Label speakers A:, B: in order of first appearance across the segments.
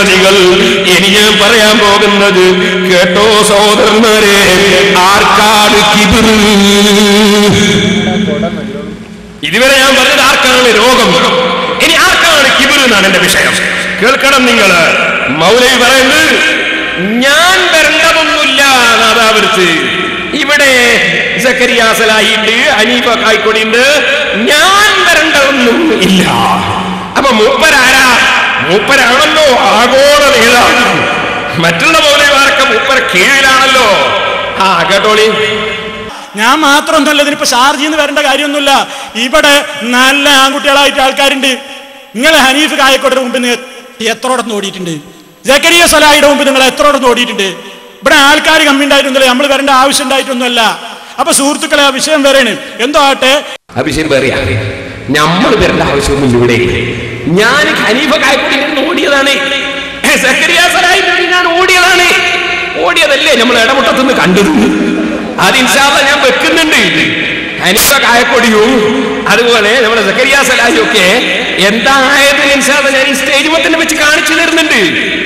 A: സംഗതികൾ ഇനി ഞാൻ പറയാൻ പോകുന്നത് കേട്ടോ സഹോദരന്മാരെ. ആർക്കാണ് കിബിർ? ഇതുവരെ ഞാൻ പറഞ്ഞത് ആർക്കാണ് രോഗം, ഇനി ആർക്കാണ് കിബിർ എന്നാണ് എന്റെ വിഷയം. കേൾക്കണം നിങ്ങൾ. മൗലവി പറയുന്നത് ഞാൻ വരേണ്ടതൊന്നുമില്ല നാദാവൃത്ത്. ഇവിടെ സക്കരിയ സലാഹിണ്ട്, ഹനീഫ കായ്ക്കൊടിയുണ്ട്, ഞാൻ വരേണ്ടതൊന്നും ഇല്ല. അപ്പൊ മൂപ്പരാരാ? മൂപ്പരാണല്ലോ ആഗോള നേതാവ്. മറ്റുള്ള മൗലവിമാരൊക്കെ മൂപ്പര കീഴിലാണല്ലോ. കേട്ടോളി.
B: ഞാൻ മാത്രമൊന്നുമല്ല ഇതിനിപ്പോ ഷാർജിൽ നിന്ന് വരേണ്ട കാര്യമൊന്നുമില്ല. ഇവിടെ നല്ല ആൺകുട്ടികളായിട്ട് ആൾക്കാരുണ്ട്. നിങ്ങൾ ഹനീഫ് കായക്കോട്ടിന് മുമ്പ് എത്രോടൊന്ന് ഓടിയിട്ടുണ്ട്? സക്കരിയ സലാഹിയുടെ മുമ്പ് നിങ്ങൾ എത്രോടൊന്ന് ഓടിയിട്ടുണ്ട്? ഇവിടെ ആൾക്കാർ കമ്മി ഉണ്ടായിട്ടൊന്നുമില്ല, നമ്മൾ വരേണ്ട ആവശ്യം ഉണ്ടായിട്ടൊന്നുമല്ല. അപ്പൊ സുഹൃത്തുക്കളെ, ആ വിഷയം വേറെയാണ്. എന്തോ ആട്ടെ,
A: ആ വിഷയം വേറെയാ. നമ്മൾ വരേണ്ട ആവശ്യമൊന്നും ഇവിടെ. ഞാൻ ഹനീഫ കായക്കൊടി ഓടിയതാണ്, സക്കരിയ സലാഹി ഞാൻ ഓടിയതാണ്. ഓടിയതല്ലേ നമ്മൾ ഇടമുട്ടത്തുനിന്ന് കണ്ടത്. അത് ഇൻഷാ അല്ലാഹ് ഞാൻ വെക്കുന്നുണ്ട്. ഹനീഫ കായക്കൊടിയും അതുപോലെ നമ്മുടെ സക്കരിയ സലാഹിയും ഒക്കെ എന്തായത് ഇൻഷാ അല്ലാഹ് ഞാൻ ഈ സ്റ്റേജ് തന്നെ വെച്ച് കാണിച്ചു തരുന്നുണ്ട്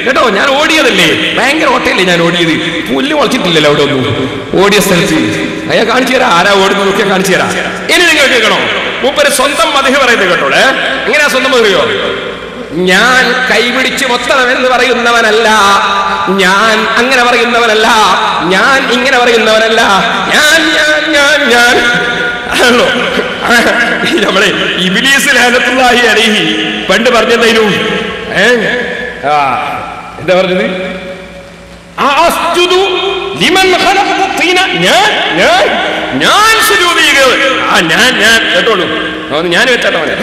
A: കേട്ടോ. ഞാൻ ഓടിയതല്ലേ, ഭയങ്കര ഓട്ടയല്ലേ ഞാൻ ഓടിയത്. പുല്ല് മുളച്ചിട്ടില്ലല്ലോ അവിടെ ഒന്നും. ഓടിയ സ്ഥലത്ത് അയാൾ കാണിച്ചു തരാം, ആരാ ഓടുന്നതൊക്കെ കാണിച്ചു തരാം. ഇനി നിങ്ങൾ കേൾക്കണോ? മൂപ്പര് സ്വന്തം മദ്ഹ് പറയുന്നത് കേട്ടോളെ. എങ്ങനെയാ സ്വന്തം മദ്ഹ്? ഞാൻ കൈപിടിച്ച് മൊത്തമെന്ന് പറയുന്നവനല്ല, ഞാൻ അങ്ങനെ പറയുന്നവനല്ല, ഞാൻ ഇങ്ങനെ പറയുന്നവനല്ല, ഞാൻ ഞാൻ ഞാൻ ഞാൻ ആണല്ലോ. നമ്മളെ ഇബ്ലീസ് ലഅനത്തുല്ലാഹി അലൈഹി പണ്ട് പറഞ്ഞെന്തായിരുന്നു? എന്താ പറഞ്ഞത്? അസ്ജുദു ലിമൻ ഖലഖത തീന. ഞാൻ സുജൂദ് ചെയ്യുന്നത്. ഞാൻ കേട്ടോളൂ, ഞാൻ വെച്ചോളെ.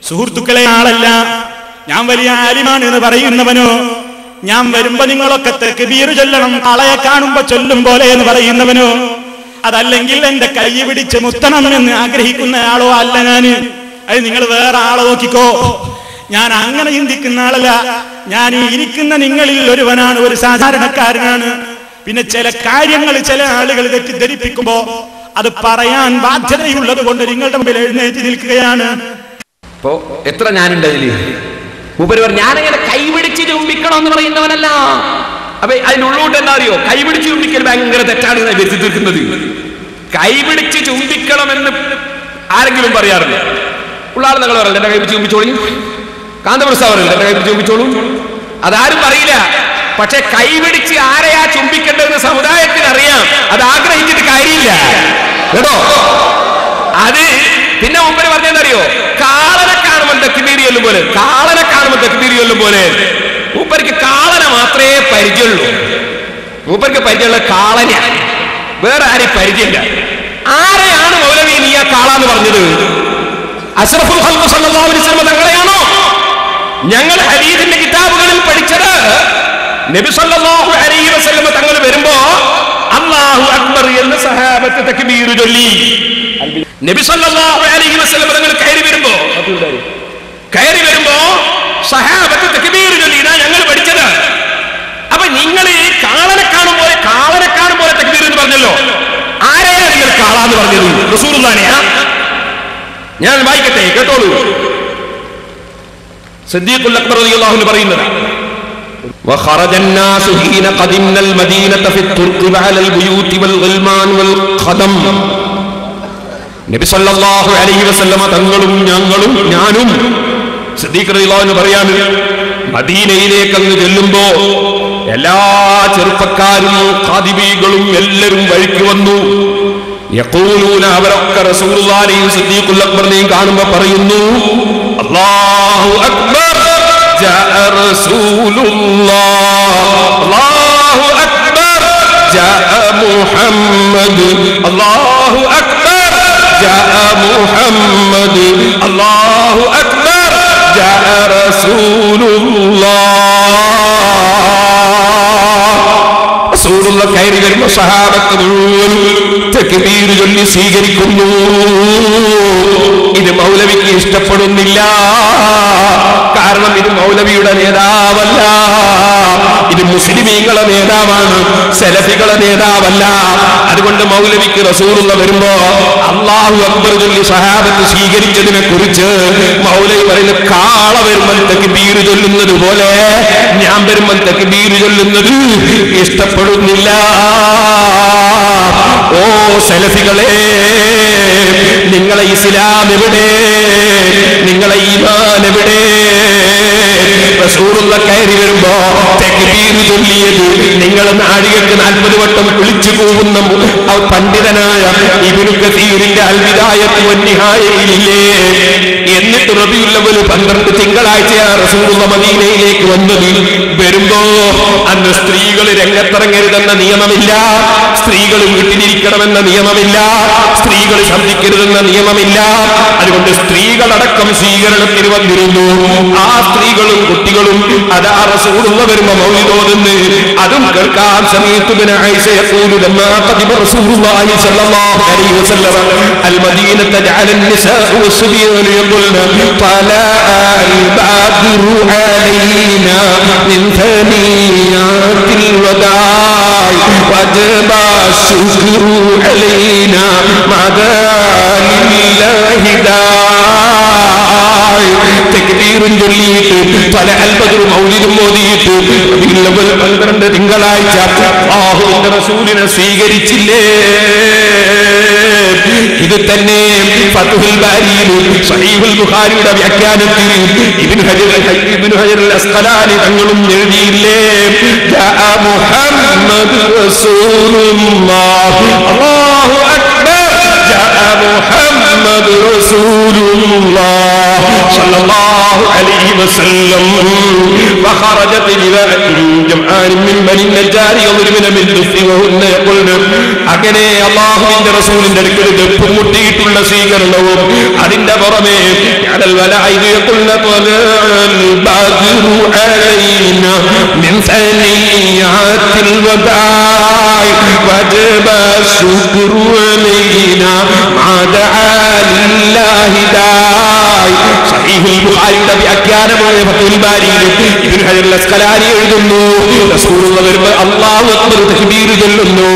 B: സുഹൃത്തുക്കളെ, ആളല്ല ഞാൻ വലിയ ആലിമാണ് എന്ന് പറയുന്നവനോ, ഞാൻ വരുമ്പോ നിങ്ങളൊക്കെ തക്ബീർ ചൊല്ലണം ആളെ കാണുമ്പോ ചൊല്ലും പോലെ എന്ന് പറയുന്നവനോ, അതല്ലെങ്കിൽ എന്റെ കൈ പിടിച്ച് മുത്തണം എന്ന് ആഗ്രഹിക്കുന്ന ആളോ അല്ല ഞാന്. അത് നിങ്ങൾ വേറെ ആളെ നോക്കിക്കോ. ഞാൻ അങ്ങനെ ചിന്തിക്കുന്ന ആളല്ല. ഞാൻ ഈ ഇരിക്കുന്ന നിങ്ങളിൽ ഒരുവനാണ്, ഒരു സാധാരണക്കാരനാണ്. പിന്നെ ചില കാര്യങ്ങൾ ചില ആളുകൾ തെറ്റിദ്ധരിപ്പിക്കുമ്പോ അത് പറയാൻ ബാധ്യതയുള്ളത് കൊണ്ട് നിങ്ങളുടെ മുമ്പിൽ എഴുന്നേറ്റ് നിൽക്കുകയാണ്.
A: അപ്പോ എത്ര ഞാനുണ്ട് അതില്? മൂപ്പര് ഞാനങ്ങനെ കൈപിടിച്ച് ചുംബിക്കണം എന്ന് പറയുന്നവനല്ല. അപ്പൊ അതിനുള്ളോട്ട് എന്താ അറിയോ? കൈപിടിച്ച് ചുംബിക്കൽ ഭയങ്കര തെറ്റാണ് വരുത്തി തീർക്കുന്നത്. കൈപിടിച്ച് ചുംബിക്കണമെന്ന് ആരെങ്കിലും പറയാറില്ല. ഉള്ള ആൾ നിങ്ങൾ പറയല്ല, എന്റെ കൈപിടിച്ച് ചുംബിച്ചോളൂ. കാന്തപ്രസാവറില്ല, എന്റെ കൈപിടിച്ച് ചുംബിച്ചോളൂ. അതാരും പറയില്ല. പക്ഷെ കൈപിടിച്ച് ആരെയാ ചുംബിക്കേണ്ടതെന്ന് സമുദായത്തിന് അറിയാം. അത് ആഗ്രഹിച്ചിട്ട് കാര്യമില്ല കേട്ടോ. അത് പിന്നെ മൂപ്പര് പറഞ്ഞെന്തറിയോ? കാളനെ കാണുമ്പോൾ തക്ബീർ ചൊല്ലും പോലെ, കാളനെ കാണുമ്പോൾ തക്ബീർ ചൊല്ലും പോലെ. മൂപ്പർക്ക് കാളനെ മാത്രമേ പരിചയമുള്ളൂ. മൂപ്പർക്ക് പരിചയമുള്ള കാളനെയാണ്, വേറെ ആരെയും പരിചയമില്ല. ആരെയാണ് മൗലവി നീ ആ കാളാന്ന് പറഞ്ഞത്? അഷ്റഫുൽ ഖൽഖ് സല്ലല്ലാഹു അലൈഹി വസല്ലം തങ്ങളെയാണോ? ഞങ്ങൾ ഹദീസിന്റെ കിതാബുകളിൽ പഠിച്ചത് നബി സല്ലല്ലാഹു അലൈഹി വസല്ലം തങ്ങൾ വരുമ്പോ അല്ലാഹു അക്ബർ എന്ന് സഹാബത്ത് തക്ബീർ ചൊല്ലി. നബി സല്ലല്ലാഹു അലൈഹി വസല്ലം തങ്ങൾ കയറി വരുമ്പോ സഹാബത്ത് തക്ബീർ ചൊല്ലി. ഇതാ ഞങ്ങൾ പഠിച്ചത്. അപ്പൊ നിങ്ങൾ ഈ കാളനെ കാണുമ്പോൾ തക്ബീർ എന്ന് പറഞ്ഞല്ലോ. ആരെയാ നിങ്ങൾ കാളാന്ന് പറഞ്ഞത്? റസൂലുള്ളാഹിനെയാ? ഞാൻ വായിക്കട്ടെ, കേട്ടോളൂ. സിദ്ദീഖുൽ അക്ബർ റളിയല്ലാഹു അൻഹു പറയുന്നത്, وخرج الناس حين قدمنا المدينة في الطرق وعلى البيوت والغلمان والخدم. നബി സല്ലല്ലാഹു അലൈഹി വസല്ലമ തങ്ങളും ഞാനും സിദ്ദീഖ് റളിയല്ലാഹു അൻഹു പറയാണ്, മദീനയിലേക്ക് അങ്ങ് ചെല്ലുമ്പോ എല്ലാ ചെറുപ്പക്കാരും ഖാദിബീകളും എല്ലാവരും വഴിക്ക് വന്നു. യഖൂലൂന, അവരൊക്കെ റസൂലുള്ളാഹിയും സിദ്ദീഖുൽ അക്ബറിനെയും കാണുമ്പോ പറയുന്നു, അല്ലാഹു അക്ബർ, ജാഅ റസൂലുള്ളാഹ്, അല്ലാഹു അക്ബർ, ജാഅ മുഹമ്മദ്, അല്ലാഹു അക്ബർ, ജാഅ മുഹമ്മദ്, അല്ലാഹു അക്ബർ, ജാഅ റസൂലുള്ളാഹ്. റസൂലുള്ള കയറി വരുമ്പോ സഹാബത്ത് മുഴുവൻ തക്ബീർ ചൊല്ലി സ്വീകരിക്കുന്നു. ഇത് മൗലവിക്ക് ഇഷ്ടപ്പെടുന്നില്ല. കാരണം ഇത് മൗലവിയുടെ നേതാവല്ല, ഇത് മുസ്ലിമീങ്ങളെ നേതാവാണ്, സലഫികളെ നേതാവല്ല. അതുകൊണ്ട് മൗലവിക്ക് റസൂലുള്ള വരുമ്പോ അല്ലാഹു അക്ബർ ചൊല്ലി സഹാബത്ത് സ്വീകരിച്ചതിനെ കുറിച്ച് മൗലവി പറയുന്നത് കാള വരുമ്പോൾ തക്ബീർ ചൊല്ലുന്നത് പോലെ ഞാൻ വരുമ്പോൾ തക്ബീർ ചൊല്ലുന്നത് ഇഷ്ടപ്പെടുന്നില്ല. ഓ സലഫികളെ, നിങ്ങളെ ഇസ്ലാം എവിടെ? നിങ്ങളെ ഈമാൻ എവിടെ? റസൂലുള്ള കയറി വരുമ്പോ തക്ബീർ ചൊല്ലിയത് നിങ്ങൾ നാഴികക്ക് 40 വട്ടം വിളിച്ചു പോകുന്ന പണ്ഡിതനായ ഇബ്നു കസീറിന്റെ അൽ ബിദായത്ത് വന്നിഹായയിലില്ലേ? എന്നിട്ട് റബീഉൽ അവ്വൽ 12 തിങ്കളാഴ്ചയാണ് റസൂലുള്ള മദീനയിലേക്ക് വന്നത്. വരുമ്പോ അന്ന് സ്ത്രീകൾ രംഗത്തിറങ്ങരുതെന്ന നിയമമില്ല, സ്ത്രീകൾ വീട്ടിലിരിക്കണമെന്ന നിയമമില്ല, സ്ത്രീകൾ ശബ്ദിക്കരുതെന്ന നിയമമില്ല. അതുകൊണ്ട് സ്ത്രീകളടക്കം സ്വീകരണത്തിന് വന്നിരുന്നു. ആ സ്ത്രീകളും കുട്ടികളും അതാ റസൂലുള്ള വരുമ്പോ മൗലിദ് ഓതുന്നു. അതും കേൾക്കാൻ സമയത്തുബിന് ആയിഷ യഖൂലു ലമ്മാ ഖദിമ റസൂലുള്ളാഹി സ്വല്ലല്ലാഹു അലൈഹി വസല്ലം അൽ മദീനത ജഅല النساء والصبيان يقولن طلع البدر علينا من ثنيات الوداع وجب الشكر علينا مع لله داعي تكبير ചൊല്ലിയിട്ട് പല അൽബദർ മൗലിദും ഓതിയിട്ട് 12 തിങ്കളാഴ്ച അല്ലാഹുവിന്റെ റസൂലിനെ സ്വീകരിച്ചില്ലേ? ഇത് തന്നെ ഫത്ഹുൽ ബാരിയിൽ സഹീഹുൽ ബുഖാരിയുടെ വ്യാഖ്യാനത്തിൽ ഇബ്നു ഹജർ അൽ അസ്ഖലാനി തങ്ങളും എഴുതിയില്ലേ? ജാഅ മുഹമ്മദ് റസൂലുള്ളാഹ് അല്ലാഹു അക്ബർ ജാഅ മുഹമ്മദ് റസൂലുള്ളാഹ് സ്വല്ലല്ലാഹു അലൈഹി വസല്ലം وخرجت جمعان من بني النجار يضربن بالدف وهن يقولن അങ്ങനെ അല്ലാഹുവിന്റെ റസൂലിന്റെ അടുക്കൽ ദഫ് മുട്ടിയിട്ടുള്ള സ്വീകരണവും അതിന്റെ പുറമെ അലൽ വലൈദ് യഖുൽന ത്വലൽ ബദ്റു അലൈനാ മിൻ സനിയാത്തിൽ വദാഇ വജബ ശുക്റു അലൈനാ മാദഅ ലില്ലാഹി ദാഇ സഹീഹുൽ ബുഖാരിയുടെ വ്യാഖ്യാനമായ ഫത്ഹുൽ ബാരിയിൽ ഇബ്നു ഹജർ അൽ അസ്ഖലാനി എഴുതുന്നു റസൂലുള്ള വരുമ്പോൾ അല്ലാഹു അക്ബർ തക്ബീർ ചൊല്ലുന്നു.